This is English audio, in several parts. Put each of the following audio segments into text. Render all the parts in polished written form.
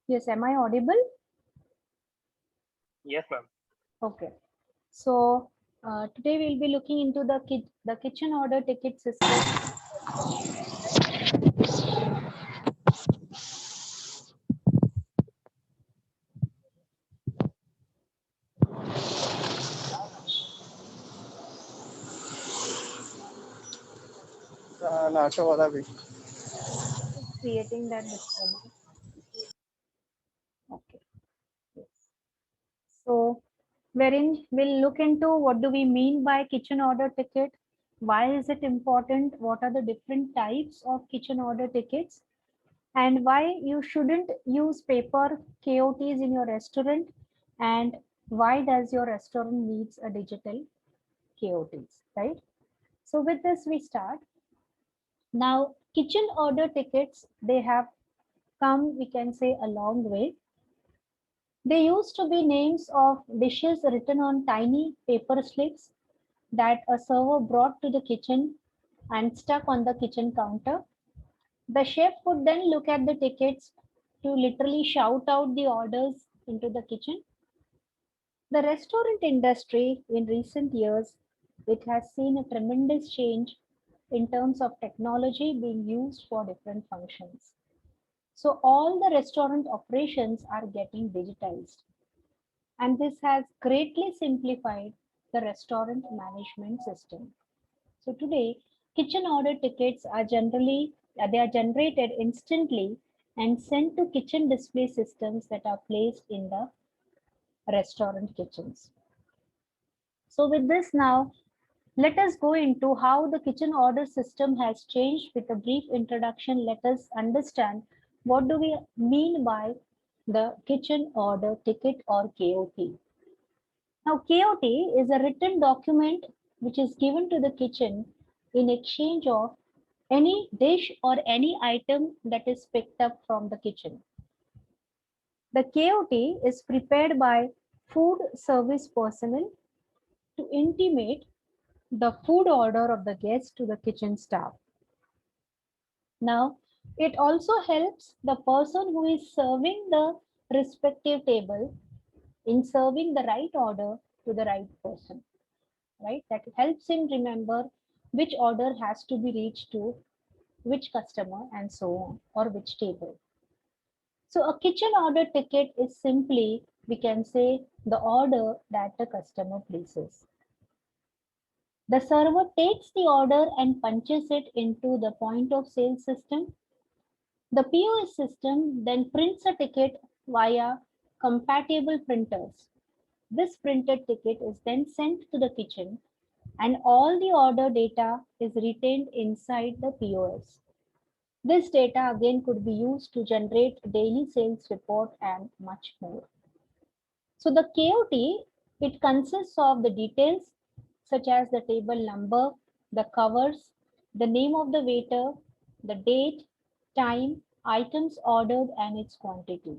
Yes, am I audible? Yes, ma'am. Okay. So today we'll be looking into the kitchen order ticket system. NATO वाला भी It's creating that disturbance. Okay. Yes. So wherein we'll look into what do we mean by kitchen order ticket, why is it important, what are the different types of kitchen order tickets, and why you shouldn't use paper KOTs in your restaurant, and why does your restaurant needs a digital KOTs, right? So with this we start. Now kitchen order tickets, they have come, we can say, a long way. They used to be names of dishes written on tiny paper slips that a server brought to the kitchen and stuck on the kitchen counter. The chef would then look at the tickets to literally shout out the orders into the kitchen. The restaurant industry in recent years, it has seen a tremendous change in terms of technology being used for different functions. So all the restaurant operations are getting digitized, and this has greatly simplified the restaurant management system. So today, kitchen order tickets are they are generated instantly and sent to kitchen display systems that are placed in the restaurant kitchens. So with this now, let us go into how the kitchen order system has changed. With a brief introduction, let us understand what do we mean by the kitchen order ticket or KOT. Now, KOT is a written document which is given to the kitchen in exchange of any dish or any item that is picked up from the kitchen. The KOT is prepared by food service personnel to intimate the food order of the guest to the kitchen staff. Now, it also helps the person who is serving the respective table in serving the right order to the right person, right? That helps him remember which order has to be reached to which customer and so on, or which table. So a kitchen order ticket is simply, we can say, the order that the customer places. The server takes the order and punches it into the point of sale system. The POS system then prints a ticket via compatible printers. This printed ticket is then sent to the kitchen and all the order data is retained inside the POS. This data again could be used to generate daily sales report and much more. So the KOT, it consists of the details such as the table number, the covers, the name of the waiter, the date, time, items ordered and its quantity.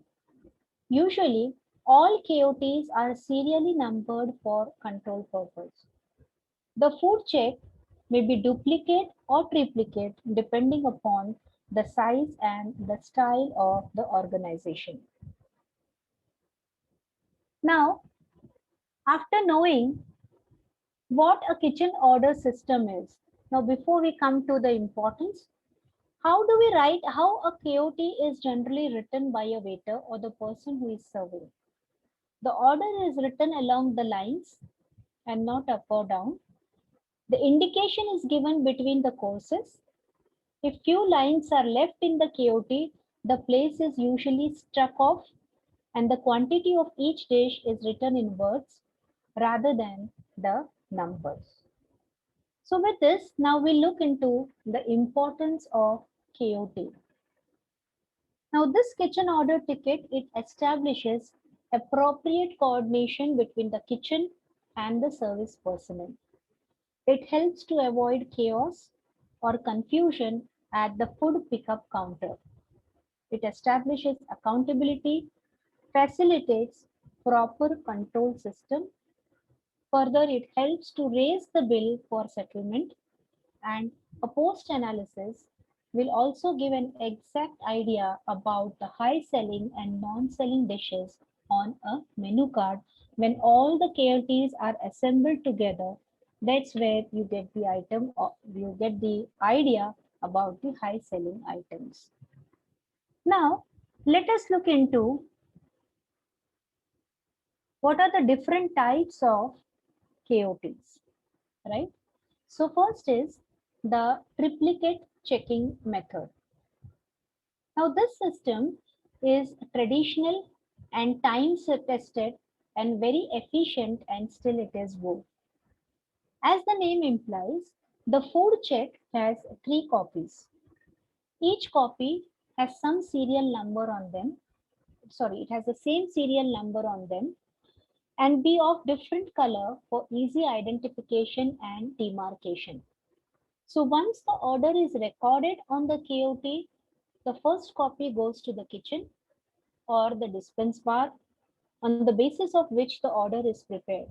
Usually, all KOTs are serially numbered for control purpose. The food check may be duplicate or triplicate depending upon the size and the style of the organization. Now, after knowing what a kitchen order system is, now before we come to the importance, how do we write how a KOT is generally written by a waiter or the person who is serving? The order is written along the lines and not up or down. The indication is given between the courses. If few lines are left in the KOT, the place is usually struck off and the quantity of each dish is written in words rather than the numbers. So with this, now we look into the importance of KOT. Now this kitchen order ticket, it establishes appropriate coordination between the kitchen and the service personnel. It helps to avoid chaos or confusion at the food pickup counter. It establishes accountability, facilitates proper control system. Further, it helps to raise the bill for settlement and a post analysis. will also give an exact idea about the high selling and non-selling dishes on a menu card. When all the KLTs are assembled together, that's where you get the item or you get the idea about the high selling items. Now, let us look into what are the different types of KOTs, right? So first is the triplicate checking method. Now this system is traditional and time tested and very efficient, and still it is work. As the name implies, the food check has 3 copies. Each copy has some serial number on them. Sorry, it has the same serial number on them and be of different color for easy identification and demarcation. So once the order is recorded on the KOT, the first copy goes to the kitchen or the dispense bar on the basis of which the order is prepared.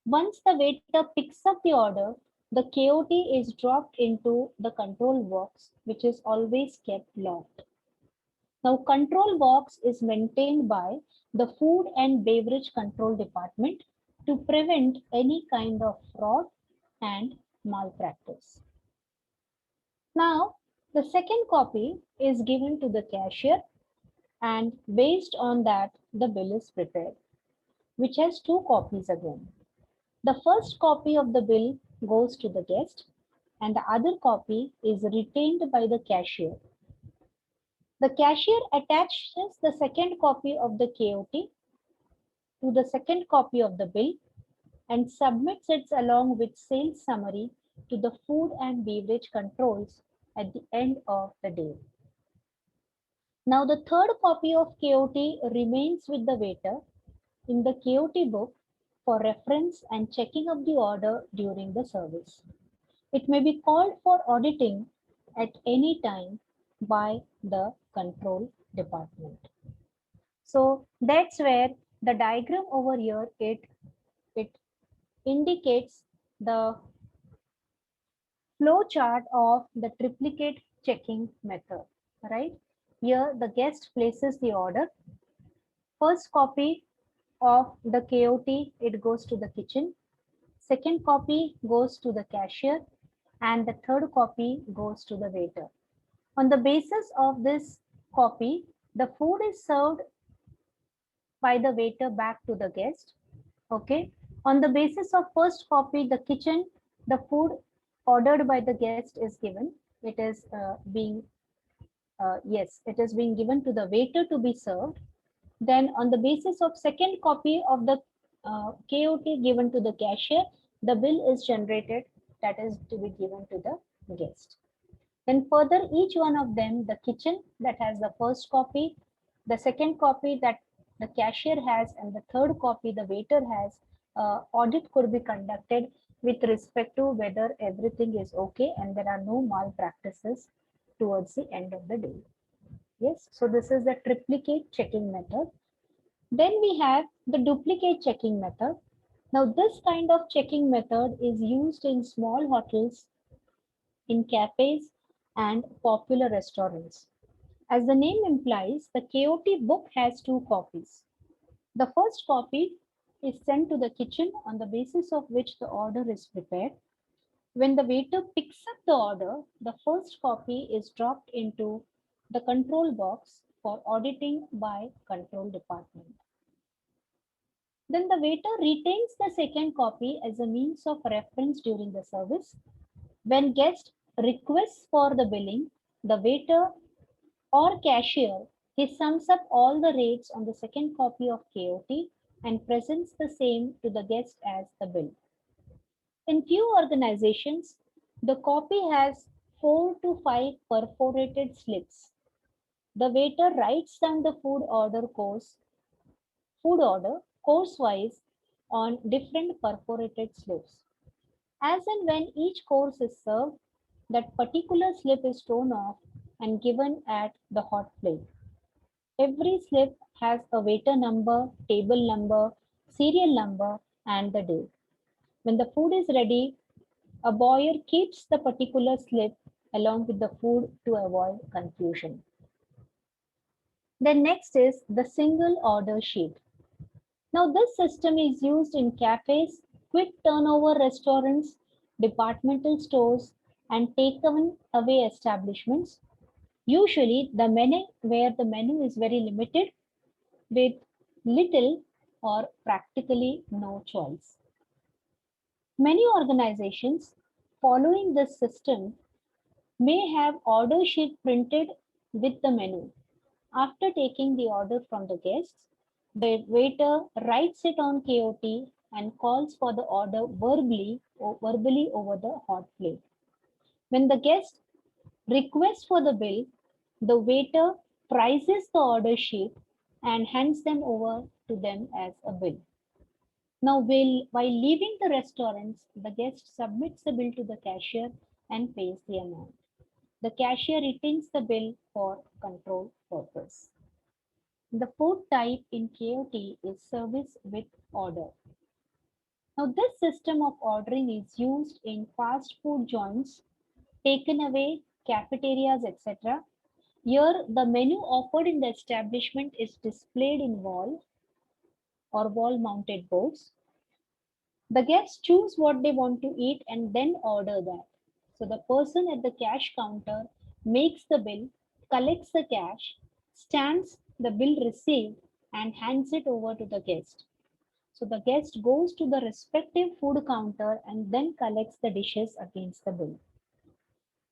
Once the waiter picks up the order, the KOT is dropped into the control box, which is always kept locked. Now, control box is maintained by the Food and Beverage Control Department to prevent any kind of fraud and malpractice. Now, the second copy is given to the cashier, and based on that, the bill is prepared, which has 2 copies again. The first copy of the bill goes to the guest, and the other copy is retained by the cashier. The cashier attaches the second copy of the KOT to the second copy of the bill and submits it along with sales summary to the food and beverage controls at the end of the day. Now the third copy of KOT remains with the waiter in the KOT book for reference and checking of the order during the service. It may be called for auditing at any time by the control department. So that's where the diagram over here, it indicates the flow chart of the triplicate checking method, right? Here the guest places the order. First copy of the KOT, it goes to the kitchen. Second copy goes to the cashier, and the third copy goes to the waiter. On the basis of this copy, the food is served by the waiter back to the guest. Okay. On the basis of first copy, the kitchen, the food ordered by the guest is given. It is it is being given to the waiter to be served. Then on the basis of second copy of the KOT given to the cashier, the bill is generated, that is to be given to the guest. Then further, each one of them, the kitchen that has the first copy, the second copy that the cashier has, and the third copy the waiter has, audit could be conducted with respect to whether everything is okay and there are no malpractices towards the end of the day. Yes, so this is the triplicate checking method. Then we have the duplicate checking method. Now this kind of checking method is used in small hotels, in cafes, and popular restaurants. As the name implies, the KOT book has 2 copies. The first copy is sent to the kitchen on the basis of which the order is prepared. When the waiter picks up the order, the first copy is dropped into the control box for auditing by control department. Then the waiter retains the second copy as a means of reference during the service. When guest requests for the billing, the waiter or cashier, he sums up all the rates on the second copy of KOT and presents the same to the guest as the bill. In few organizations, the copy has 4 to 5 perforated slips. The waiter writes down the food order course wise on different perforated slips. As and when each course is served, that particular slip is torn off and given at the hot plate. Every slip has a waiter number, table number, serial number, and the date. When the food is ready, a buyer keeps the particular slip along with the food to avoid confusion. Then next is the single order sheet. Now this system is used in cafes, quick turnover restaurants, departmental stores, and takeaway establishments. Usually the menu where the menu is very limited with little or practically no choice. Many organizations following this system may have order sheet printed with the menu. After taking the order from the guests, the waiter writes it on KOT and calls for the order verbally over the hot plate. When the guest requests for the bill, the waiter prices the order sheet and hands them over to them as a bill. Now, while leaving the restaurants, the guest submits the bill to the cashier and pays the amount. The cashier retains the bill for control purpose. The fourth type in KOT is service with order. Now, this system of ordering is used in fast food joints, taken away, cafeterias, etc. Here, the menu offered in the establishment is displayed in wall or wall mounted boards. The guests choose what they want to eat and then order that. So the person at the cash counter makes the bill, collects the cash, stamps the bill received, and hands it over to the guest. So the guest goes to the respective food counter and then collects the dishes against the bill.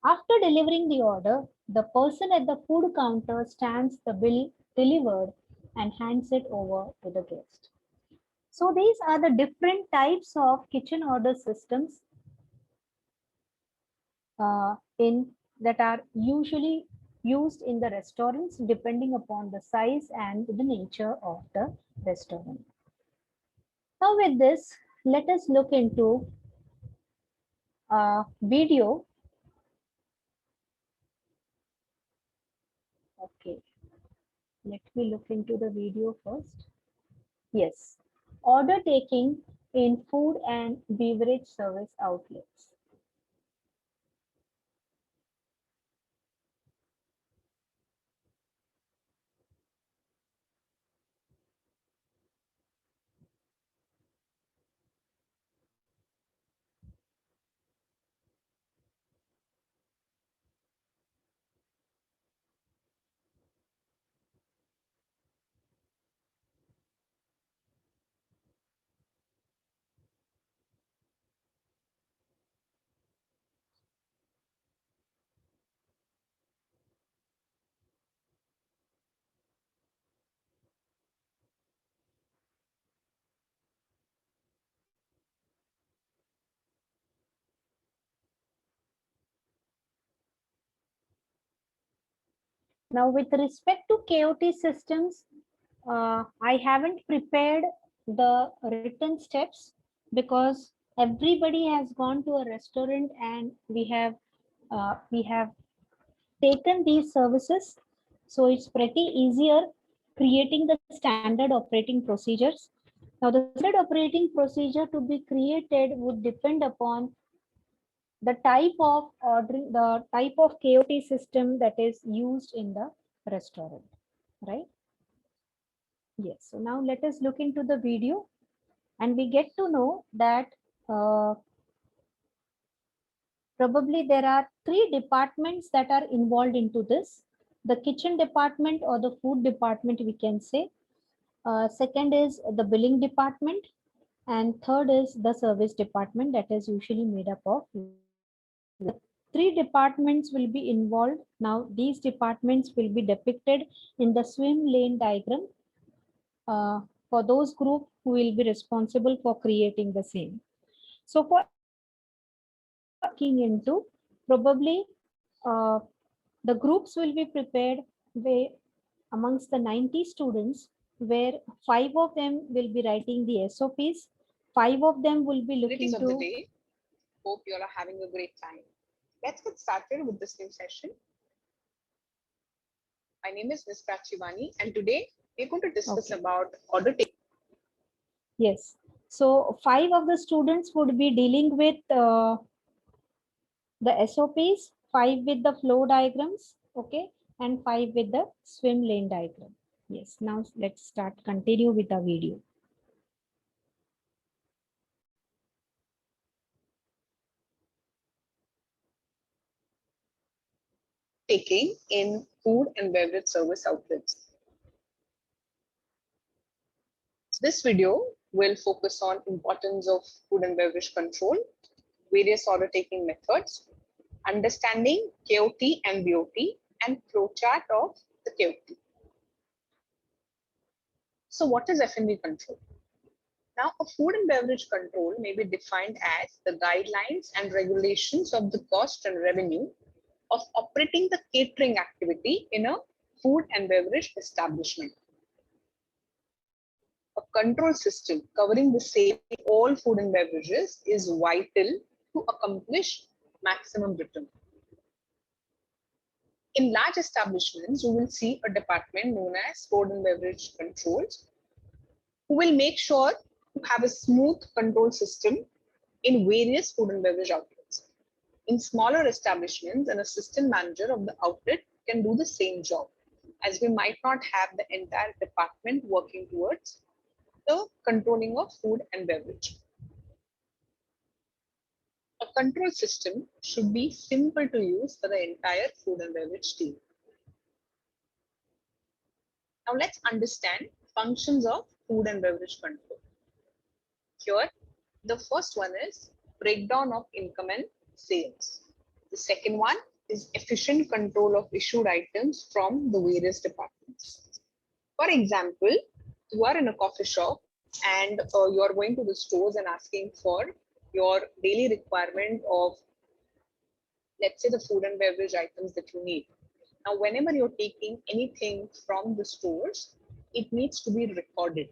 After delivering the order, the person at the food counter stamps the bill delivered and hands it over to the guest. So these are the different types of kitchen order systems in that are usually used in the restaurants depending upon the size and the nature of the restaurant. Now with this, let us look into a video. Okay, let me look into the video first. Yes, order taking in food and beverage service outlets. Now, with respect to KOT systems, I haven't prepared the written steps because everybody has gone to a restaurant and we have taken these services. So it's pretty easier creating the standard operating procedures. Now, the standard operating procedure to be created would depend upon the type of ordering, the type of KOT system that is used in the restaurant, right? Yes. So now let us look into the video and we get to know that uh, probably there are three departments that are involved into this. The kitchen department or the food department, we can say. Second is the billing department. And third is the service department that is usually made up of three departments will be involved. Now, these departments will be depicted in the swim lane diagram for those group who will be responsible for creating the same. So, for looking into probably the groups will be prepared where amongst the 90 students, where 5 of them will be writing the SOPs, 5 of them will be looking Of the to. day. Hope you all are having a great time. Let's get started with this new session. My name is Ms. Prachivani, and today we're going to discuss about order taking. Yes. So 5 of the students would be dealing with the SOPs, 5 with the flow diagrams, okay, and 5 with the swim lane diagram. Yes, now let's continue with the video. Taking in food and beverage service outlets. This video will focus on importance of food and beverage control, various order taking methods, understanding KOT and BOT, and flowchart of the KOT. So what is F&B control? Now, a food and beverage control may be defined as the guidelines and regulations of the cost and revenue of operating the catering activity in a food and beverage establishment. A control system covering the same all food and beverages is vital to accomplish maximum return. In large establishments, you will see a department known as food and beverage controls, who will make sure to have a smooth control system in various food and beverage outlets. In smaller establishments, an assistant manager of the outlet can do the same job, as we might not have the entire department working towards the controlling of food and beverage. A control system should be simple to use for the entire food and beverage team. Now let's understand functions of food and beverage control. Here, the first one is breakdown of income and sales. The second one is efficient control of issued items from the various departments. For example, you are in a coffee shop and you are going to the stores and asking for your daily requirement of, let's say, the food and beverage items that you need. Now, whenever you're taking anything from the stores, it needs to be recorded.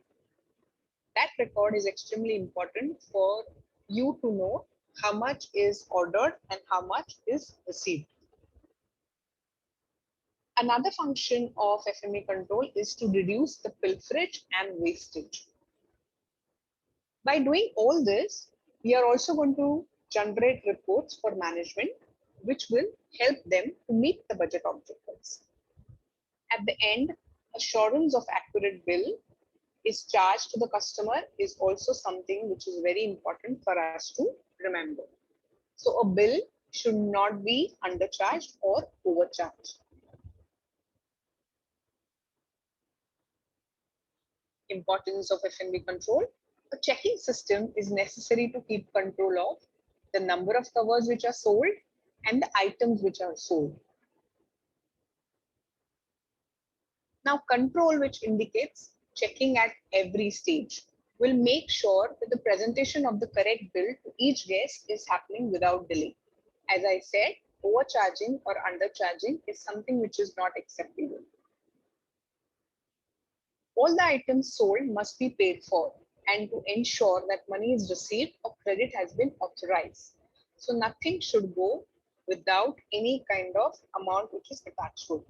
That record is extremely important for you to know how much is ordered and how much is received. Another function of FME control is to reduce the pilferage and wastage. By doing all this, we are also going to generate reports for management, which will help them to meet the budget objectives. At the end, assurance of accurate bill is charged to the customer is also something which is very important for us to remember. So a bill should not be undercharged or overcharged. Importance of F&B control. A checking system is necessary to keep control of the number of covers which are sold and the items which are sold. Now, control, which indicates checking at every stage, will make sure that the presentation of the correct bill to each guest is happening without delay. As I said, overcharging or undercharging is something which is not acceptable. All the items sold must be paid for, and to ensure that money is received or credit has been authorized. So nothing should go without any kind of amount which is attached to it.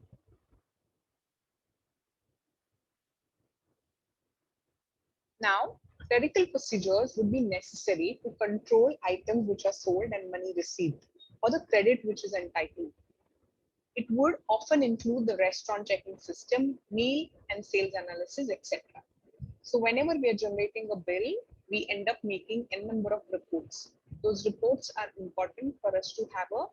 Now, clerical procedures would be necessary to control items which are sold and money received, or the credit which is entitled. It would often include the restaurant checking system, meal and sales analysis, etc. So whenever we are generating a bill, we end up making n number of reports. Those reports are important for us to have a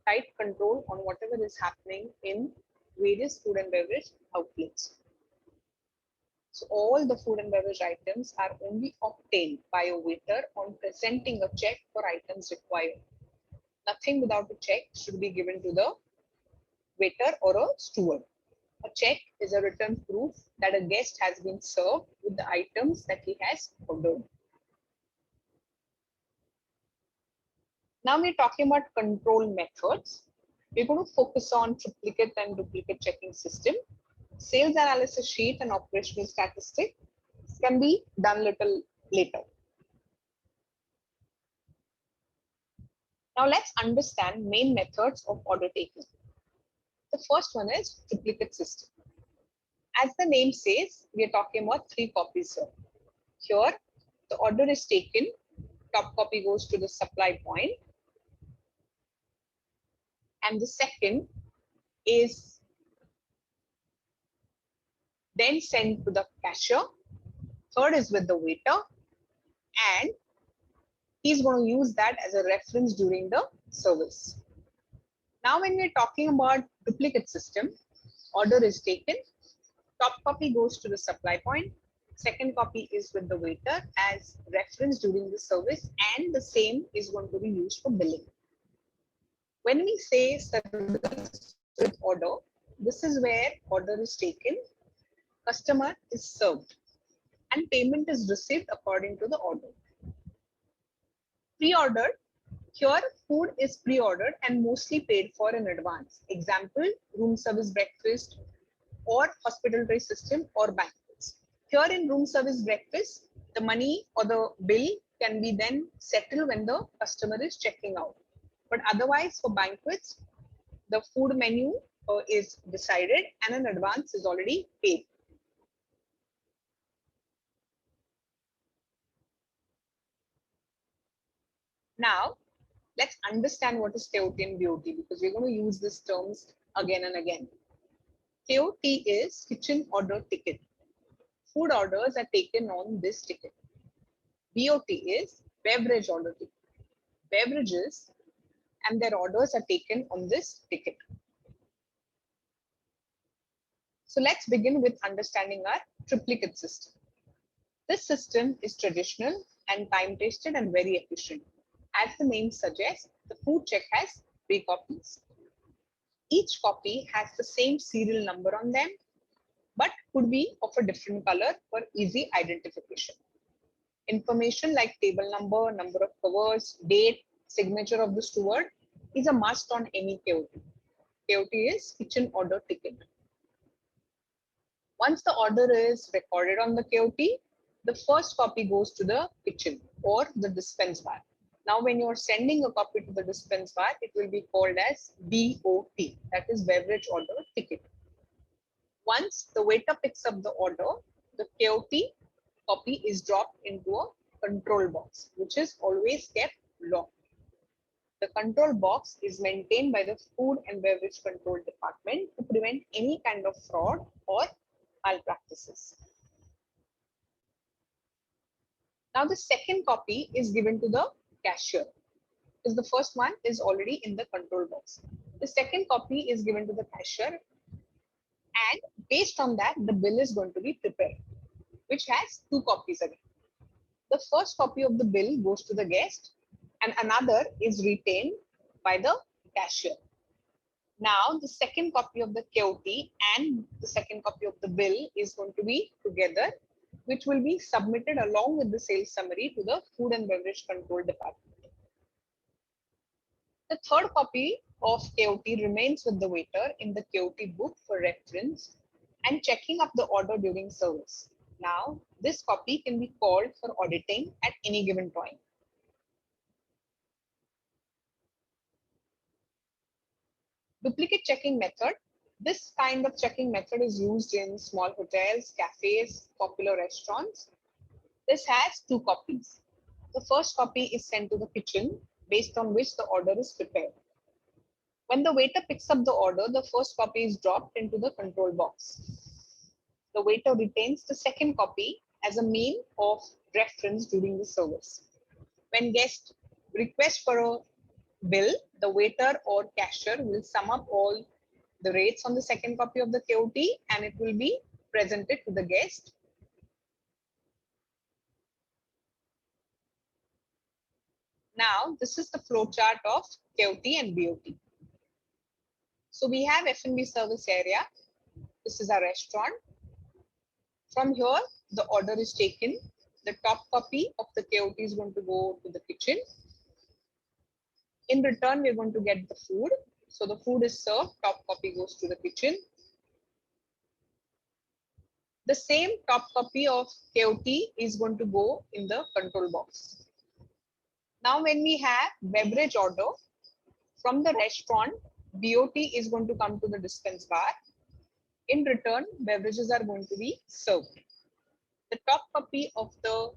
tight control on whatever is happening in various food and beverage outlets. So all the food and beverage items are only obtained by a waiter on presenting a check for items required. Nothing without a check should be given to the waiter or a steward. A check is a written proof that a guest has been served with the items that he has ordered. Now we're talking about control methods. We're going to focus on triplicate and duplicate checking system. Sales analysis sheet and operational statistics can be done little later. Now let's understand main methods of order taking. The first one is triplicate system. As the name says, we are talking about 3 copies here. Here, the order is taken, top copy goes to the supply point. and the second is then sent to the cashier. Third is with the waiter, and he's going to use that as a reference during the service. Now, when we're talking about duplicate system, order is taken, top copy goes to the supply point, second copy is with the waiter as reference during the service, and the same is going to be used for billing. When we say service with order, this is where order is taken, customer is served, and payment is received according to the order. Pre-ordered, here food is pre-ordered and mostly paid for in advance. Example, room service breakfast or hospitality system or banquets. Here in room service breakfast, the money or the bill can be then settled when the customer is checking out. But otherwise for banquets, the food menu is decided and an advance is already paid. Now, let's understand what is KOT and BOT because we're going to use these terms again and again. KOT is kitchen order ticket. Food orders are taken on this ticket. BOT is beverage order ticket. Beverages and their orders are taken on this ticket. So let's begin with understanding our triplicate system. This system is traditional and time-tested and very efficient. As the name suggests, the food check has 3 copies. Each copy has the same serial number on them, but could be of a different color for easy identification. Information like table number, number of covers, date, signature of the steward is a must on any KOT. KOT is kitchen order ticket. Once the order is recorded on the KOT, the first copy goes to the kitchen or the dispense bar. Now, when you're sending a copy to the dispense bar, it will be called as BOT, that is beverage order ticket. Once the waiter picks up the order, the KOT copy is dropped into a control box, which is always kept locked. The control box is maintained by the Food and Beverage Control Department to prevent any kind of fraud or malpractices. Now, the second copy is given to the cashier because the first one is already in the control box. The second copy is given to the cashier, and based on that, the bill is going to be prepared, which has 2 copies again. The first copy of the bill goes to the guest and another is retained by the cashier. Now, the second copy of the KOT and the second copy of the bill is going to be together, which will be submitted along with the sales summary to the Food and Beverage Control Department. The third copy of KOT remains with the waiter in the KOT book for reference and checking up the order during service. Now, this copy can be called for auditing at any given point. Duplicate checking method. This kind of checking method is used in small hotels, cafes, popular restaurants. This has 2 copies. The first copy is sent to the kitchen based on which the order is prepared. When the waiter picks up the order, the first copy is dropped into the control box. The waiter retains the second copy as a mean of reference during the service. When guests request for a bill, the waiter or cashier will sum up all the rates on the second copy of the KOT and it will be presented to the guest. Now, this is the flow chart of KOT and BOT. So we have F&B service area. This is our restaurant. From here, the order is taken. The top copy of the KOT is going to go to the kitchen. In return, we're going to get the food. So the food is served, top copy goes to the kitchen. The same top copy of KOT is going to go in the control box. Now, when we have beverage order from the restaurant, BOT is going to come to the dispense bar. In return, beverages are going to be served. The top copy of the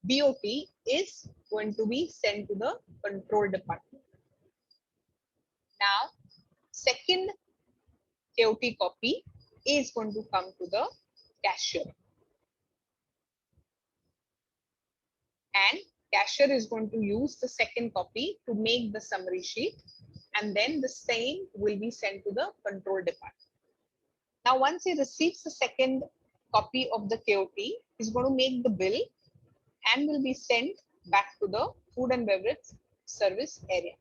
BOT is going to be sent to the control department. Now, second KOT copy is going to come to the cashier. And cashier is going to use the second copy to make the summary sheet, and then the same will be sent to the control department. Now, once he receives the second copy of the KOT, he's going to make the bill and will be sent back to the food and beverage service area.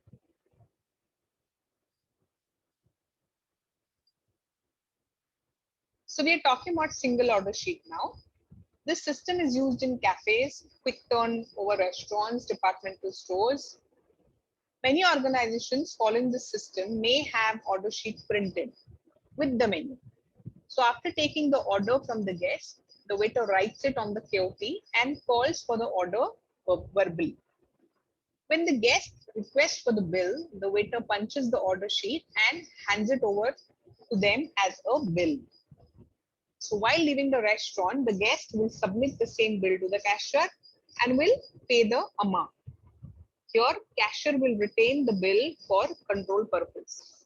So we are talking about single order sheet now. This system is used in cafes, quick turnover restaurants, departmental stores. Many organizations following this system may have order sheet printed with the menu. So after taking the order from the guest, the waiter writes it on the KOT and calls for the order verbally. When the guest requests for the bill, the waiter punches the order sheet and hands it over to them as a bill. So while leaving the restaurant, the guest will submit the same bill to the cashier and will pay the amount. Here, cashier will retain the bill for control purpose.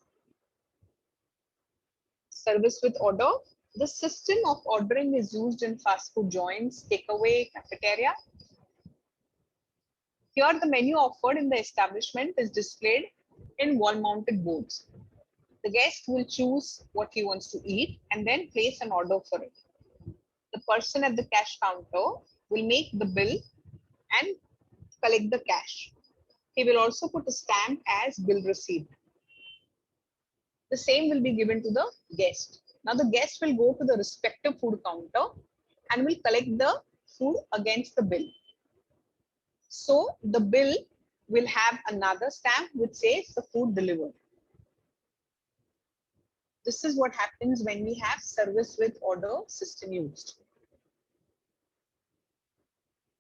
Service with order. The system of ordering is used in fast food joints, takeaway, cafeteria. Here, the menu offered in the establishment is displayed in wall-mounted boards. The guest will choose what he wants to eat and then place an order for it. The person at the cash counter will make the bill and collect the cash. He will also put a stamp as bill received. The same will be given to the guest. Now the guest will go to the respective food counter and will collect the food against the bill. So the bill will have another stamp which says the food delivered. This is what happens when we have service with order system used.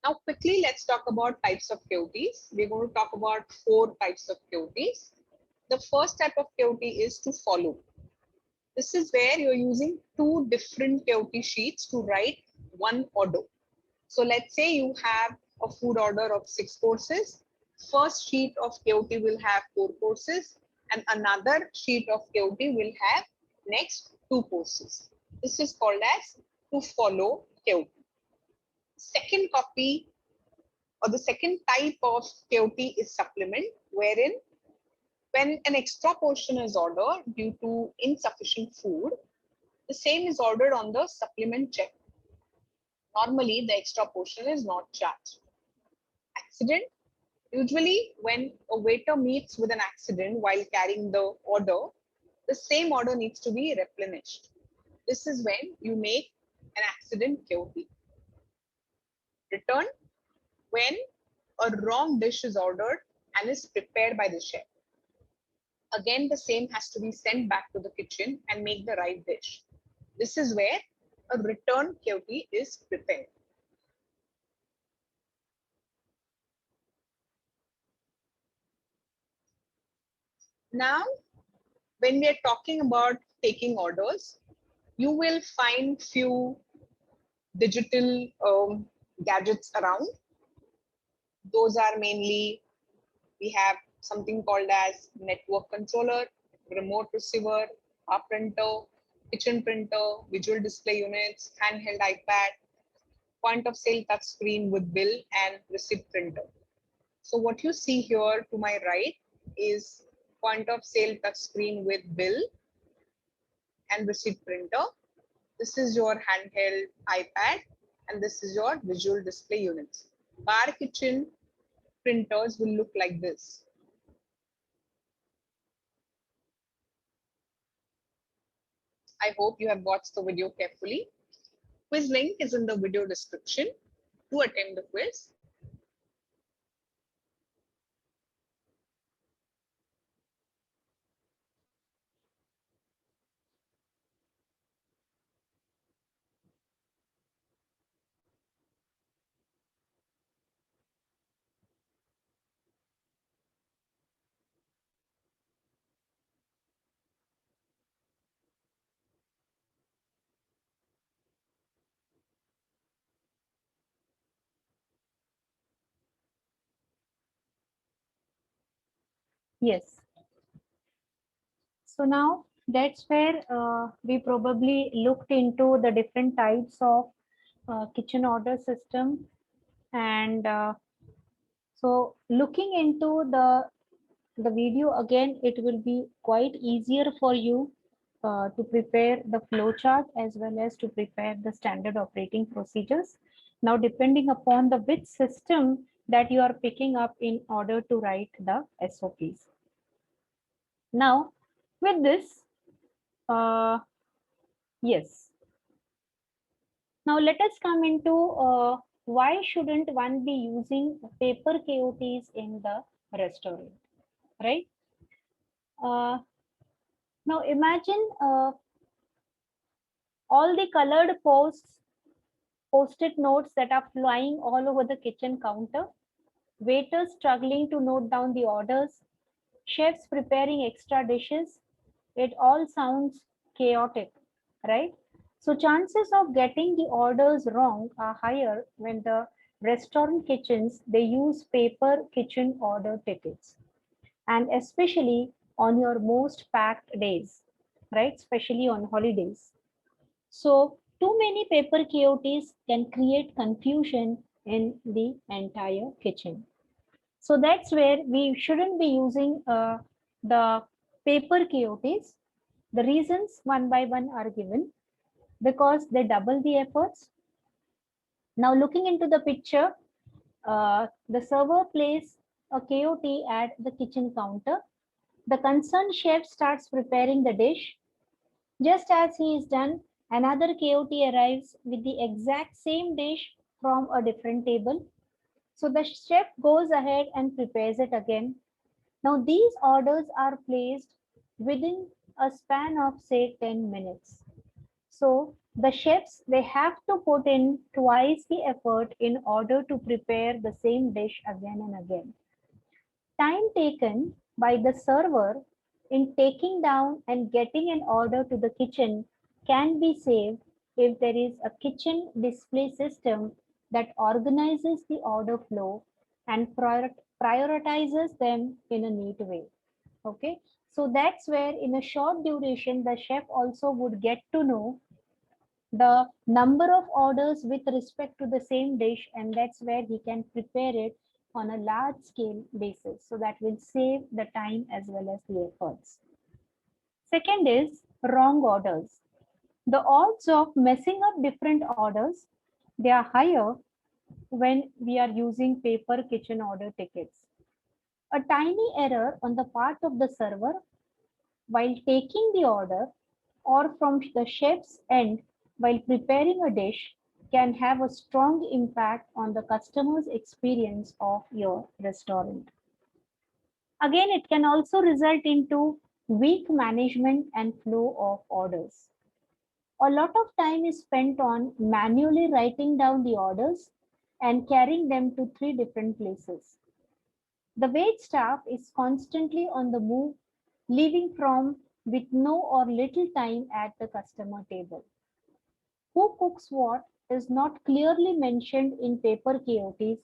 Now quickly let's talk about types of KOTs. We're going to talk about 4 types of KOTs. The first type of KOT is to follow. This is where you're using 2 different KOT sheets to write one order. So let's say you have a food order of 6 courses. First sheet of KOT will have 4 courses and another sheet of KOT will have next 2 courses. This is called as to follow KOT. Second copy or the second type of KOT is supplement, wherein when an extra portion is ordered due to insufficient food, the same is ordered on the supplement check. Normally, the extra portion is not charged. Accident. Usually, when a waiter meets with an accident while carrying the order, the same order needs to be replenished. This is when you make an accident KOT. Return. When a wrong dish is ordered and is prepared by the chef. Again, the same has to be sent back to the kitchen and make the right dish. This is where a return KOT is prepared. Now, when we are talking about taking orders, you will find few digital gadgets around. Those are mainly, we have something called as network controller, remote receiver, a printer, kitchen printer, visual display units, handheld iPad, point of sale touch screen with bill and receipt printer. So what you see here to my right is point of sale touch screen with bill and receipt printer. This is your handheld iPad and this is your visual display units. Bar kitchen printers will look like this. I hope you have watched the video carefully. Quiz link is in the video description to attempt the quiz. Yes. So now that's where we probably looked into the different types of kitchen order system. And so looking into the video again, it will be quite easier for you to prepare the flowchart as well as to prepare the standard operating procedures. Now, depending upon the which system that you are picking up in order to write the SOPs. Now, with this, yes. Now let us come into why shouldn't one be using paper KOTs in the restaurant, right? Uh, Now imagine all the colored post-it notes that are flying all over the kitchen counter, waiters struggling to note down the orders, chefs preparing extra dishes. It all sounds chaotic, right? So chances of getting the orders wrong are higher when the restaurant kitchens they use paper kitchen order tickets, and especially on your most packed days, right? Especially on holidays. So too many paper KOTs can create confusion in the entire kitchen. So that's where we shouldn't be using the paper KOTs. The reasons one by one are given because they double the efforts. Now looking into the picture, the server places a KOT at the kitchen counter. The concerned chef starts preparing the dish. Just as he is done, another KOT arrives with the exact same dish from a different table. So the chef goes ahead and prepares it again. Now these orders are placed within a span of say 10 minutes. So the chefs, they have to put in twice the effort in order to prepare the same dish again and again. Time taken by the server in taking down and getting an order to the kitchen can be saved if there is a kitchen display system that organizes the order flow and prioritizes them in a neat way. Okay, so that's where in a short duration the chef also would get to know the number of orders with respect to the same dish, and that's where he can prepare it on a large scale basis, so that will save the time as well as the efforts. Second is wrong orders. The odds of messing up different orders, they are higher when we are using paper kitchen order tickets. A tiny error on the part of the server while taking the order or from the chef's end while preparing a dish can have a strong impact on the customer's experience of your restaurant. Again, it can also result into weak management and flow of orders. A lot of time is spent on manually writing down the orders and carrying them to 3 different places. The wait staff is constantly on the move, leaving from with no or little time at the customer table. Who cooks what is not clearly mentioned in paper KOTs,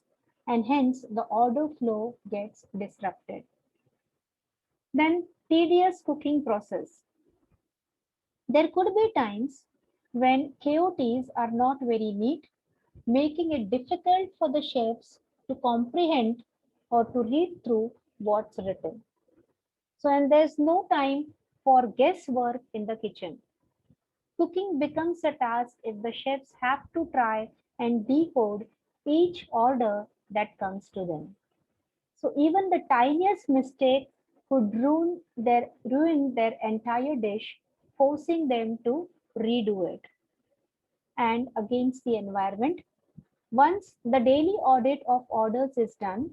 and hence the order flow gets disrupted. Then tedious cooking process. There could be times when KOTs are not very neat, making it difficult for the chefs to comprehend or to read through what's written. So, and there's no time for guesswork in the kitchen. Cooking becomes a task if the chefs have to try and decode each order that comes to them. So even the tiniest mistake could ruin their entire dish, forcing them to redo it. And against the environment, once the daily audit of orders is done,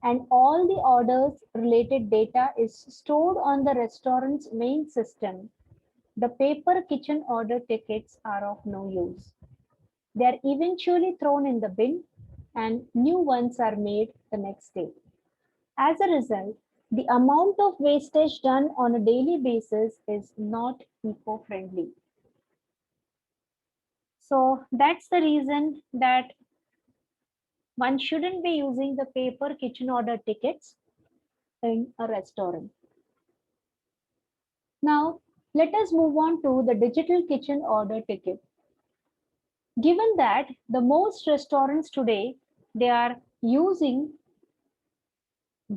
and all the orders related data is stored on the restaurant's main system, the paper kitchen order tickets are of no use. They are eventually thrown in the bin and new ones are made the next day. As a result, the amount of wastage done on a daily basis is not eco-friendly. So that's the reason that one shouldn't be using the paper kitchen order tickets in a restaurant. Now, let us move on to the digital kitchen order ticket. Given that the most restaurants today, they are using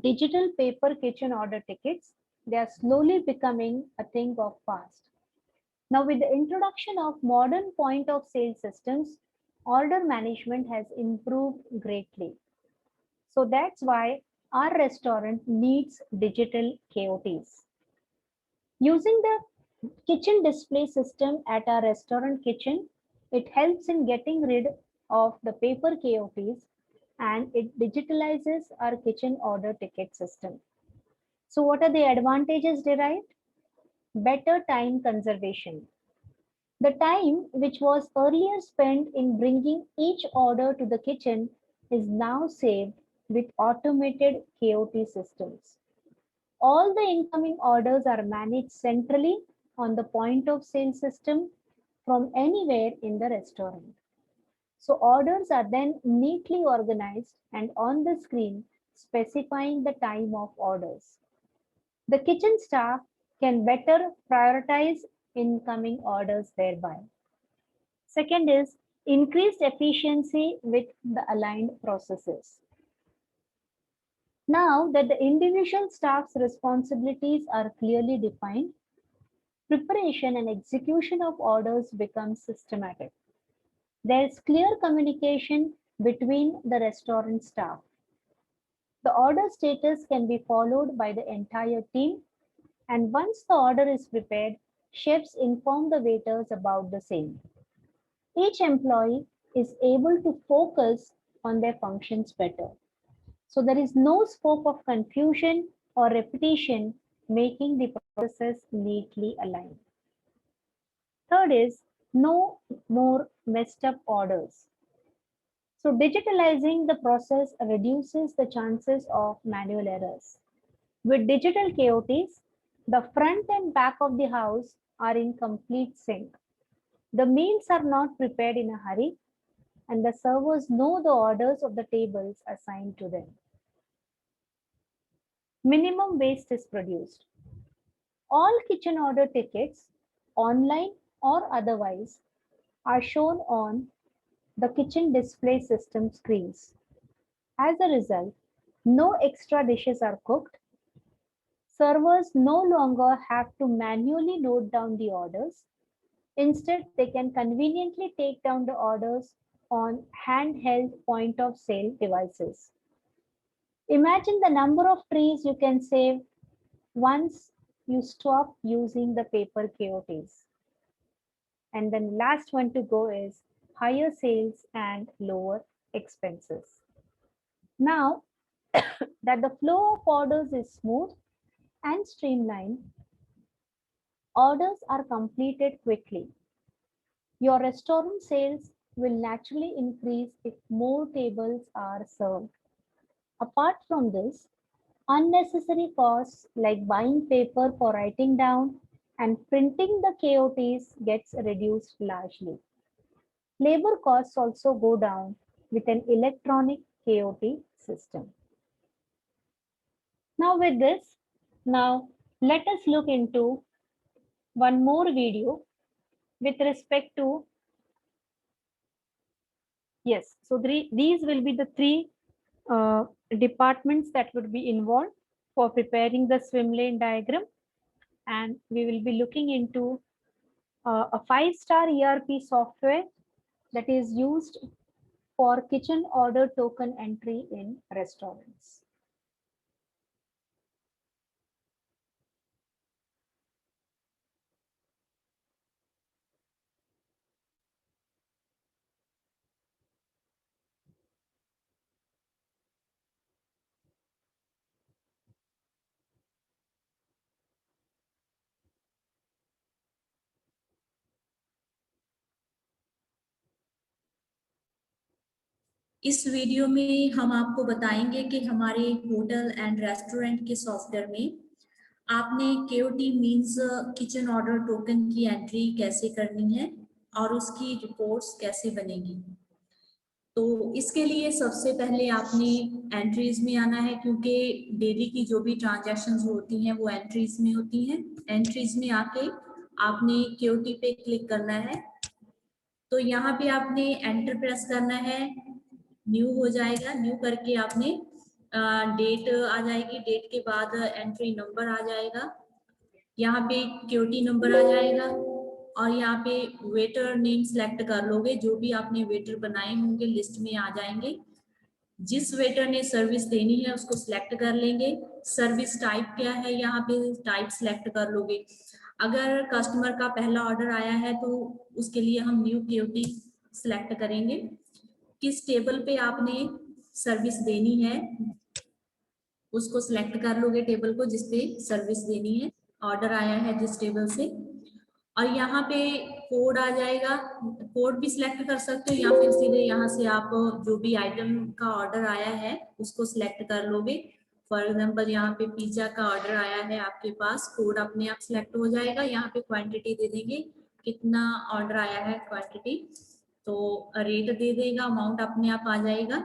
digital paper kitchen order tickets, they are slowly becoming a thing of past. Now, with the introduction of modern point of sale systems, order management has improved greatly. So that's why our restaurant needs digital KOTs. Using the kitchen display system at our restaurant kitchen, it helps in getting rid of the paper KOTs and it digitalizes our kitchen order ticket system. So what are the advantages derived? Better time conservation. The time which was earlier spent in bringing each order to the kitchen is now saved with automated KOT systems. All the incoming orders are managed centrally on the point of sale system from anywhere in the restaurant. So orders are then neatly organized and on the screen specifying the time of orders. The kitchen staff can better prioritize incoming orders thereby. Second is increased efficiency with the aligned processes. Now that the individual staff's responsibilities are clearly defined, preparation and execution of orders becomes systematic. There is clear communication between the restaurant staff. The order status can be followed by the entire team, and once the order is prepared, chefs inform the waiters about the same. Each employee is able to focus on their functions better. So there is no scope of confusion or repetition, making the processes neatly aligned. Third is no more messed up orders. So digitalizing the process reduces the chances of manual errors. With digital KOTs, the front and back of the house are in complete sync. The meals are not prepared in a hurry, and the servers know the orders of the tables assigned to them. Minimum waste is produced. All kitchen order tickets, online or otherwise, are shown on the kitchen display system screens. As a result, no extra dishes are cooked. Servers no longer have to manually note down the orders. Instead, they can conveniently take down the orders on handheld point of sale devices. Imagine the number of trees you can save once you stop using the paper KOTs. And then last one to go is higher sales and lower expenses. Now that the flow of orders is smooth and streamlined, orders are completed quickly. Your restaurant sales will naturally increase if more tables are served. Apart from this, unnecessary costs like buying paper for writing down and printing the KOTs gets reduced largely. Labor costs also go down with an electronic KOT system. Now with this, now let us look into one more video with respect to, yes, so these will be the three departments that would be involved for preparing the swim lane diagram, and we will be looking into a 5-star ERP software that is used for kitchen order token entry in restaurants. इस video में हम आपको बताएंगे कि हमारे hotel and restaurant के software में आपने KOT means kitchen order token की एंट्री कैसे करनी है और उसकी रिपोर्ट्स कैसे बनेगी। तो इसके लिए सबसे पहले आपने एंट्रीज में आना है, क्योंकि डेली की जो भी ट्रांजैक्शंस होती हैं वो एंट्रीज में होती हैं। एंट्रीज में आके आपने क्यूटी पे क्लिक करना है। तो यहाँ पे आपने एंटर प्रेस करना है, न्यू हो जाएगा। न्यू करके आपने डेट आ जाएगी, डेट के बाद एंट्री नंबर आ जाएगा, यहाँ पे क्यूटी नंबर आ जाएगा, और यहाँ पे वेटर नेम सेलेक्ट कर लोगे। जो भी आपने वेटर बनाए होंगे लिस्ट में आ जाएंगे। जिस वेटर ने सर्विस देनी है उसको सिलेक्ट कर लेंगे। सर्विस टाइप क्या है, यहाँ पे टाइप सिलेक्ट कर लोगे। अगर कस्टमर का पहला ऑर्डर आया है तो उसके लिए हम न्यू क्यूटी सिलेक्ट करेंगे। किस टेबल पे आपने सर्विस देनी है उसको सिलेक्ट कर लोगे, टेबल को जिसपे सर्विस देनी है, ऑर्डर आया है जिस टेबल से। और यहाँ पे कोड आ जाएगा, कोड भी सिलेक्ट कर सकते हो या फिर सीधे यहाँ से आप जो भी आइटम का ऑर्डर आया है उसको सिलेक्ट कर लोगे। फॉर एग्जांपल यहाँ पे पिज्जा का ऑर्डर आया है आपके पास, कोड अपने आप सिलेक्ट हो जाएगा। यहाँ पे क्वांटिटी दे देंगे, कितना ऑर्डर आया है क्वांटिटी, तो रेट दे देगा, अमाउंट अपने आप आ जाएगा।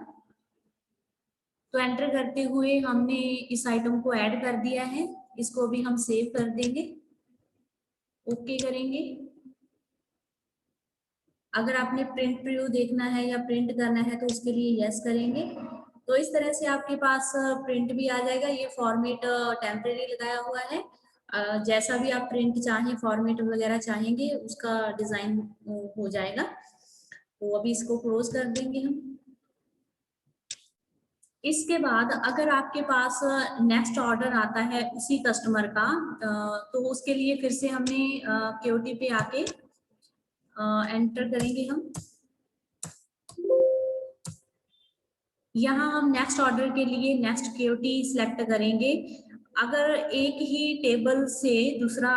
तो एंटर करते हुए हमने इस आइटम को ऐड कर दिया है, इसको भी हम सेव कर देंगे, ओके करेंगे। अगर आपने प्रिंट प्रीव्यू देखना है या प्रिंट करना है तो उसके लिए यस करेंगे। तो इस तरह से आपके पास प्रिंट भी आ जाएगा। ये फॉर्मेट टेम्परेरी लगाया हुआ है, जैसा भी आप प्रिंट चाहें, फॉर्मेट वगैरह चाहेंगे उसका डिजाइन हो जाएगा। तो अभी इसको क्लोज कर देंगे हम। इसके बाद अगर आपके पास नेक्स्ट ऑर्डर आता है उसी कस्टमर का, तो उसके लिए फिर से हमने क्यूटी पे आके एंटर करेंगे हम। यहाँ हम नेक्स्ट ऑर्डर के लिए नेक्स्ट क्यूटी सिलेक्ट करेंगे। अगर एक ही टेबल से दूसरा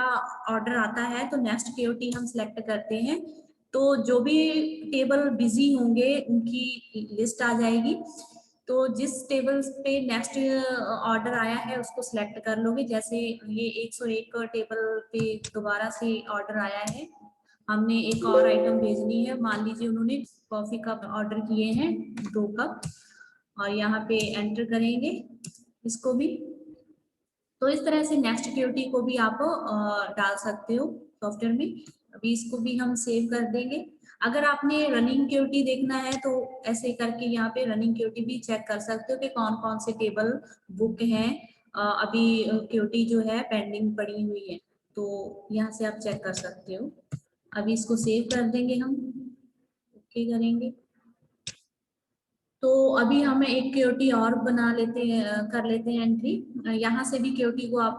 ऑर्डर आता है तो नेक्स्ट क्यूटी हम सिलेक्ट करते हैं। तो जो भी टेबल बिजी होंगे उनकी लिस्ट आ जाएगी। तो जिस टेबल पे नेक्स्ट ऑर्डर आया है उसको सिलेक्ट कर लोगे। जैसे ये 101 टेबल पे दोबारा से ऑर्डर आया है, हमने एक और आइटम भेजनी है। मान लीजिए उन्होंने कॉफी कप ऑर्डर किए हैं 2 कप, और यहाँ पे एंटर करेंगे इसको भी। तो इस तरह से नेक्स्ट क्यूटी को भी आप डाल सकते हो सॉफ्टवेयर में। अभी इसको भी हम सेव कर देंगे। अगर आपने रनिंग क्यूटी देखना है तो ऐसे करके यहाँ पे रनिंग क्यूटी भी चेक कर सकते हो कि कौन कौन से टेबल बुक हैं, अभी क्यूटी जो है पेंडिंग पड़ी हुई है, तो यहाँ से आप चेक कर सकते हो। अभी इसको सेव कर देंगे हम, ओके करेंगे। तो अभी हम एक क्यूटी और बना लेते हैं, कर लेते हैं एंट्री। यहाँ से भी क्यूटी को आप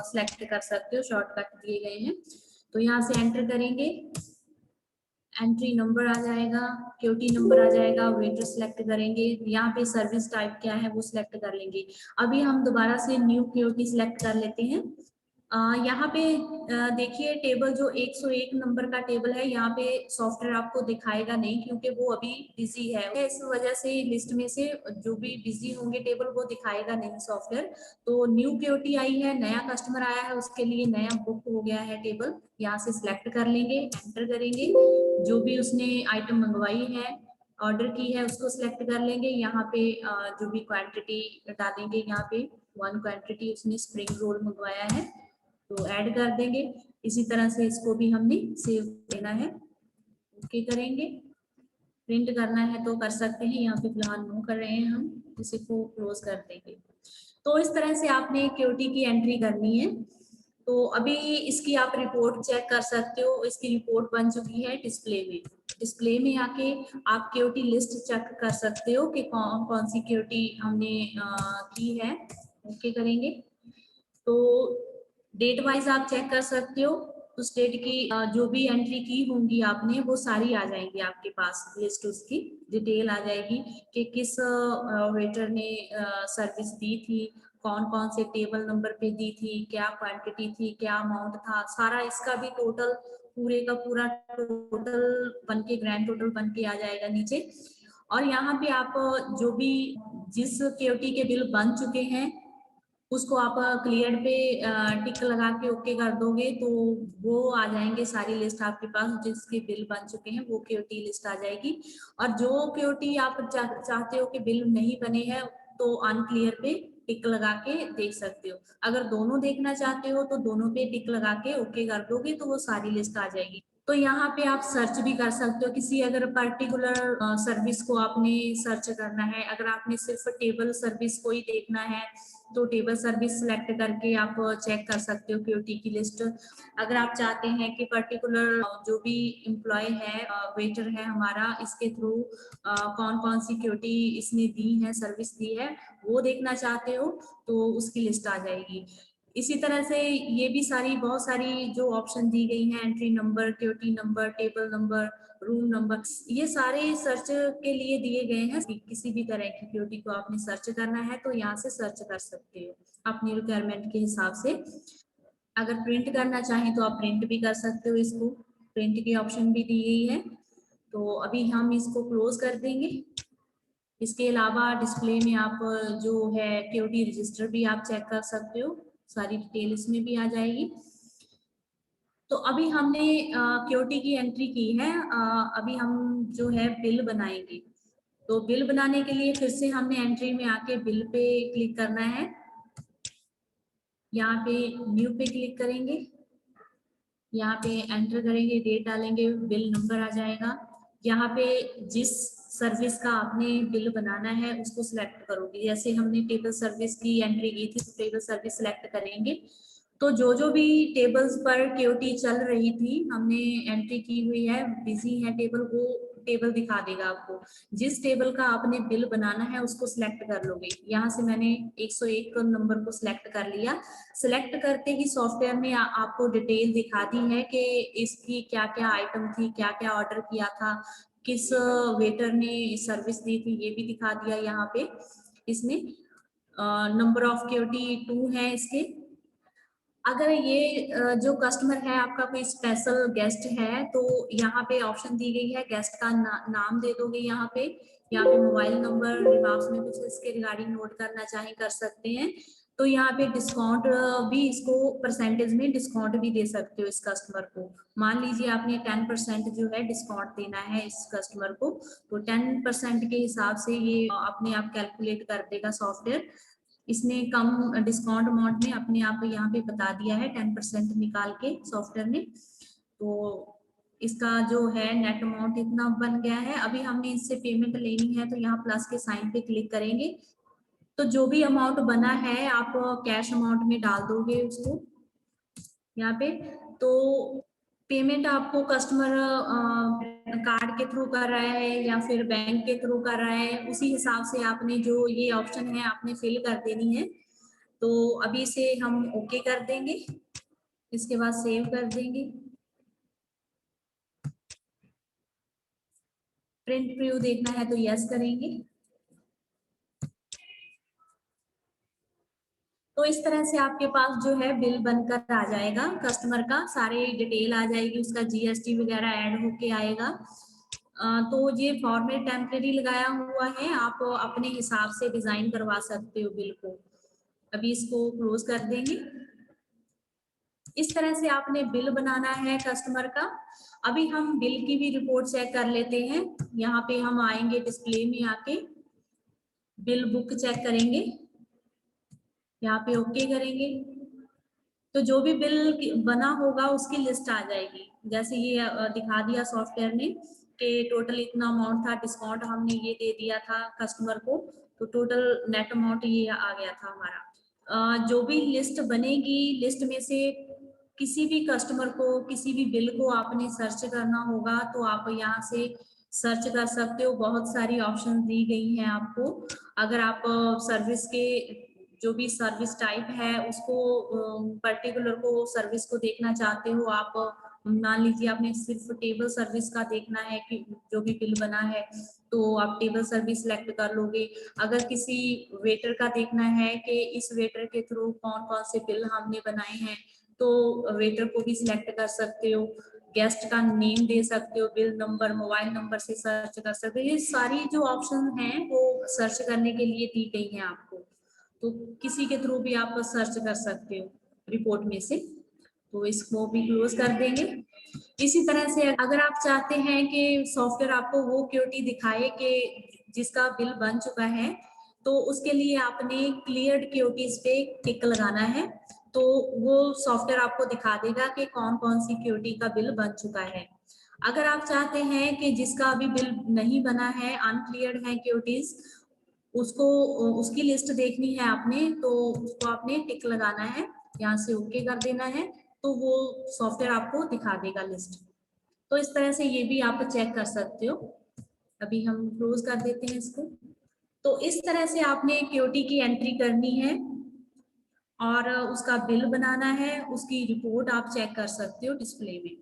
सिलेक्ट कर सकते हो, शॉर्टकट दिए गए हैं। तो यहाँ से एंटर करेंगे, एंट्री नंबर आ जाएगा, क्यूटी नंबर आ जाएगा, वेटर सिलेक्ट करेंगे। यहाँ पे सर्विस टाइप क्या है वो सिलेक्ट कर लेंगे। अभी हम दोबारा से न्यू क्यूटी सिलेक्ट कर लेते हैं। यहाँ पे देखिए टेबल जो 101 नंबर का टेबल है, यहाँ पे सॉफ्टवेयर आपको दिखाएगा नहीं क्योंकि वो अभी बिजी है। इस वजह से लिस्ट में से जो भी बिजी होंगे टेबल वो दिखाएगा नहीं सॉफ्टवेयर। तो न्यू क्यूटी आई है, नया कस्टमर आया है, उसके लिए नया बुक हो गया है टेबल। यहाँ से सिलेक्ट कर लेंगे, एंटर करेंगे। जो भी उसने आइटम मंगवाई है, ऑर्डर की है, उसको सिलेक्ट कर लेंगे। यहाँ पे जो भी क्वांटिटी डालेंगे, यहाँ पे 1 क्वांटिटी उसने स्प्रिंग रोल मंगवाया है तो ऐड कर देंगे। इसी तरह से इसको भी हमने सेव देना है, ओके करेंगे। प्रिंट करना है तो कर सकते हैं, यहाँ पे फिलहाल नो कर रहे हैं हम, इसी को क्लोज कर देंगे। तो इस तरह से आपने क्यूटी की एंट्री करनी है। तो अभी इसकी आप रिपोर्ट चेक कर सकते हो। इसकी रिपोर्ट बन चुकी है डिस्प्ले में। डिस्प्ले में आके आप क्यूटी लिस्ट चेक कर सकते हो कि कौन कौन सी क्यूटी हमने की है, ओके करेंगे। तो डेट वाइज आप चेक कर सकते हो, उस डेट की जो भी एंट्री की होंगी आपने वो सारी आ जाएंगी आपके पास, लिस्ट उसकी डिटेल आ जाएगी कि किस वेटर ने सर्विस दी थी, कौन कौन से टेबल नंबर पे दी थी, क्या क्वांटिटी थी, क्या अमाउंट था, सारा इसका भी टोटल, पूरे का पूरा टोटल बन के, ग्रैंड टोटल बन के आ जाएगा नीचे। और यहाँ पे आप जो भी जिस क्यूटी के बिल बन चुके हैं उसको आप क्लियर पे टिक लगा के ओके कर दोगे तो वो आ जाएंगे सारी लिस्ट आपके पास, जिसके बिल बन चुके हैं वो केओटी लिस्ट आ जाएगी। और जो केओटी आप चाहते हो कि बिल नहीं बने हैं तो अनक्लियर पे टिक लगा के देख सकते हो। अगर दोनों देखना चाहते हो तो दोनों पे टिक लगा के ओके कर दोगे तो वो सारी लिस्ट आ जाएगी। तो यहाँ पे आप सर्च भी कर सकते हो, किसी अगर पर्टिकुलर सर्विस को आपने सर्च करना है, अगर आपने सिर्फ टेबल सर्विस को ही देखना है तो टेबल सर्विस सिलेक्ट करके आप चेक कर सकते हो केओटी की लिस्ट। अगर आप चाहते हैं कि पर्टिकुलर जो भी एम्प्लॉय है, वेटर है हमारा, इसके थ्रू कौन कौन सी केओटी इसने दी है, सर्विस दी है, वो देखना चाहते हो तो उसकी लिस्ट आ जाएगी। इसी तरह से ये भी सारी बहुत सारी जो ऑप्शन दी गई हैं, entry number, KOT number, table number, room number, ये सारे सर्च के लिए दिए गए हैं। किसी भी तरह की केओटी को आपने सर्च करना है तो यहाँ से सर्च कर सकते हो अपनी रिक्वायरमेंट के हिसाब से। अगर प्रिंट करना चाहें तो आप प्रिंट भी कर सकते हो, इसको प्रिंट की ऑप्शन भी दी गई है। तो अभी हम इसको क्लोज कर देंगे। इसके अलावा डिस्प्ले में आप जो है केओटी रजिस्टर भी आप चेक कर सकते हो, सारी डिटेल इसमें भी आ जाएगी। तो अभी हमने केओटी की एंट्री की है, अभी हम जो है बिल बनाएंगे। तो बिल बनाने के लिए फिर से हमने एंट्री में आके बिल पे क्लिक करना है। यहाँ पे न्यू पे क्लिक करेंगे, यहाँ पे एंटर करेंगे, डेट डालेंगे, बिल नंबर आ जाएगा। यहाँ पे जिस सर्विस का आपने बिल बनाना है उसको सिलेक्ट करोगे। जैसे हमने टेबल सर्विस की एंट्री की थी तो टेबल सर्विस सिलेक्ट करेंगे। तो जो भी टेबल्स पर केओटी चल रही थी हमने एंट्री की हुई है, बिजी है टेबल, वो टेबल दिखा देगा आपको। जिस टेबल का आपने बिल बनाना है उसको सिलेक्ट कर लोगे। यहाँ से मैंने 101 नंबर को सिलेक्ट कर लिया। सिलेक्ट करते ही सॉफ्टवेयर ने आपको डिटेल दिखा दी है कि इसकी क्या क्या आइटम थी, क्या क्या ऑर्डर किया था, किस वेटर ने सर्विस दी थी, ये भी दिखा दिया यहाँ पे। इसमें नंबर ऑफ केओटी 2 है इसके। अगर ये जो कस्टमर है आपका कोई स्पेशल गेस्ट है तो यहाँ पे ऑप्शन दी गई है, गेस्ट का नाम दे दोगे यहाँ पे मोबाइल नंबर, रिमार्क्स में कुछ इसके रिगार्डिंग नोट करना चाहे कर सकते हैं। तो यहाँ पे डिस्काउंट भी, इसको परसेंटेज में डिस्काउंट भी दे सकते हो इस कस्टमर को। मान लीजिए आपने 10% जो है डिस्काउंट देना है इस कस्टमर को, तो 10% के हिसाब से ये अपने आप कैलकुलेट कर देगा सॉफ्टवेयर। इसने कम डिस्काउंट अमाउंट में अपने आप यहाँ पे बता दिया है 10% निकाल के सॉफ्टवेयर ने। तो इसका जो है नेट अमाउंट इतना बन गया है। अभी हमने इससे पेमेंट लेनी है तो यहाँ प्लस के साइन पे क्लिक करेंगे। तो जो भी अमाउंट बना है आप कैश अमाउंट में डाल दोगे उसको यहाँ पे। तो पेमेंट आपको कस्टमर कार्ड के थ्रू कर रहा है या फिर बैंक के थ्रू कर रहा है, उसी हिसाब से आपने जो ये ऑप्शन है आपने फिल कर देनी है। तो अभी इसे हम ओके कर देंगे, इसके बाद सेव कर देंगे। प्रिंट प्रीव्यू देखना है तो यस करेंगे। तो इस तरह से आपके पास जो है बिल बनकर आ जाएगा कस्टमर का, सारे डिटेल आ जाएगी, उसका जीएसटी वगैरह ऐड होके आएगा। तो ये फॉर्मेट टेम्परेरी लगाया हुआ है, आप अपने हिसाब से डिजाइन करवा सकते हो बिल को। अभी इसको क्लोज कर देंगे। इस तरह से आपने बिल बनाना है कस्टमर का। अभी हम बिल की भी रिपोर्ट चेक कर लेते हैं। यहाँ पे हम आएंगे, डिस्प्ले में आके बिल बुक चेक करेंगे, यहाँ पे ओके करेंगे। तो जो भी बिल बना होगा उसकी लिस्ट आ जाएगी। जैसे ये दिखा दिया सॉफ्टवेयर ने कि टोटल इतना अमाउंट था, डिस्काउंट हमने ये दे दिया था कस्टमर को, तो टोटल नेट अमाउंट ये आ गया था हमारा। जो भी लिस्ट बनेगी, लिस्ट में से किसी भी कस्टमर को, किसी भी बिल को आपने सर्च करना होगा तो आप यहाँ से सर्च कर सकते हो। बहुत सारी ऑप्शन दी गई हैं आपको। अगर आप सर्विस के जो भी सर्विस टाइप है उसको पर्टिकुलर को सर्विस को देखना चाहते हो, आप मान लीजिए आपने सिर्फ टेबल सर्विस का देखना है कि जो भी बिल बना है तो आप टेबल सर्विस सिलेक्ट कर लोगे। अगर किसी वेटर का देखना है कि इस वेटर के थ्रू कौन कौन से बिल हमने बनाए हैं तो वेटर को भी सिलेक्ट कर सकते हो। गेस्ट का नेम दे सकते हो, बिल नंबर, मोबाइल नंबर से सर्च कर सकते हो। ये सारी जो ऑप्शन हैं वो सर्च करने के लिए दी गई हैं आपको। तो किसी के थ्रू भी आप सर्च कर सकते हो रिपोर्ट में से। तो इसको भी क्लोज कर देंगे। इसी तरह से अगर आप चाहते हैं कि सॉफ्टवेयर आपको वो क्यूटी दिखाए कि जिसका बिल बन चुका है, तो उसके लिए आपने क्लियर्ड क्यूटीज पे टिक लगाना है। तो वो सॉफ्टवेयर आपको दिखा देगा कि कौन कौन सी क्यूटी का बिल बन चुका है। अगर आप चाहते हैं कि जिसका अभी बिल नहीं बना है, अनक्लियर्ड है क्यूटीज, उसको उसकी लिस्ट देखनी है आपने, तो उसको आपने टिक लगाना है, यहाँ से ओके कर देना है, तो वो सॉफ्टवेयर आपको दिखा देगा लिस्ट। तो इस तरह से ये भी आप चेक कर सकते हो। अभी हम क्लोज कर देते हैं इसको। तो इस तरह से आपने क्यूटी की एंट्री करनी है और उसका बिल बनाना है, उसकी रिपोर्ट आप चेक कर सकते हो डिस्प्ले में।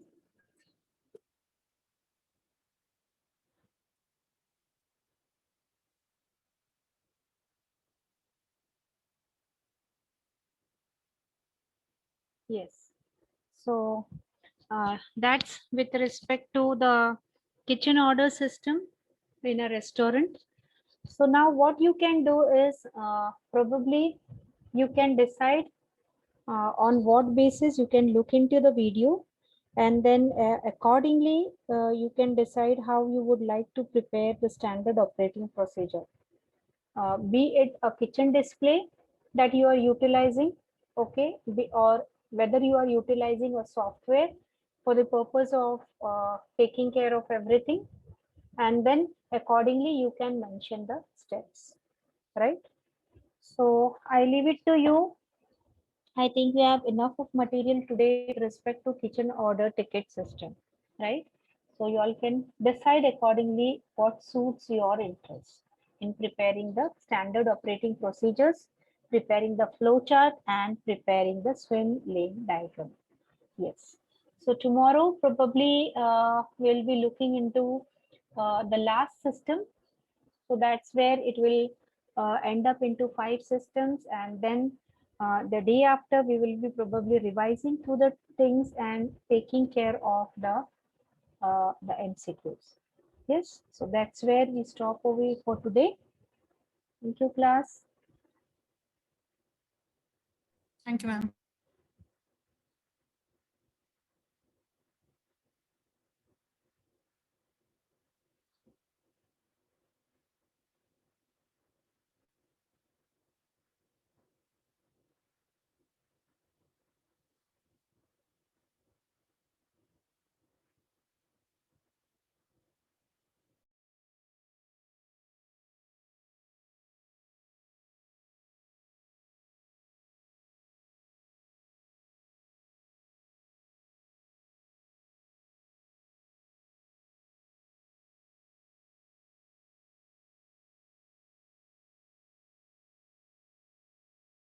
Yes. So that's with respect to the kitchen order system in a restaurant. So now what you can do is probably you can decide on what basis you can look into the video, and then accordingly you can decide how you would like to prepare the standard operating procedure. Be it a kitchen display that you are utilizing, okay, or whether you are utilizing a software for the purpose of taking care of everything, and then accordingly you can mention the steps, right? So I leave it to you. I think we have enough of material today with respect to kitchen order ticket system, right? So you all can decide accordingly what suits your interest in preparing the standard operating procedures, preparing the flow chart, and preparing the swim lane diagram. Yes. So tomorrow probably we'll be looking into the last system. So that's where it will end up into 5 systems, and then the day after we will be probably revising through the things and taking care of the MCQs. Yes, so that's where we stop over for today. Thank you, class. Thank you, ma'am.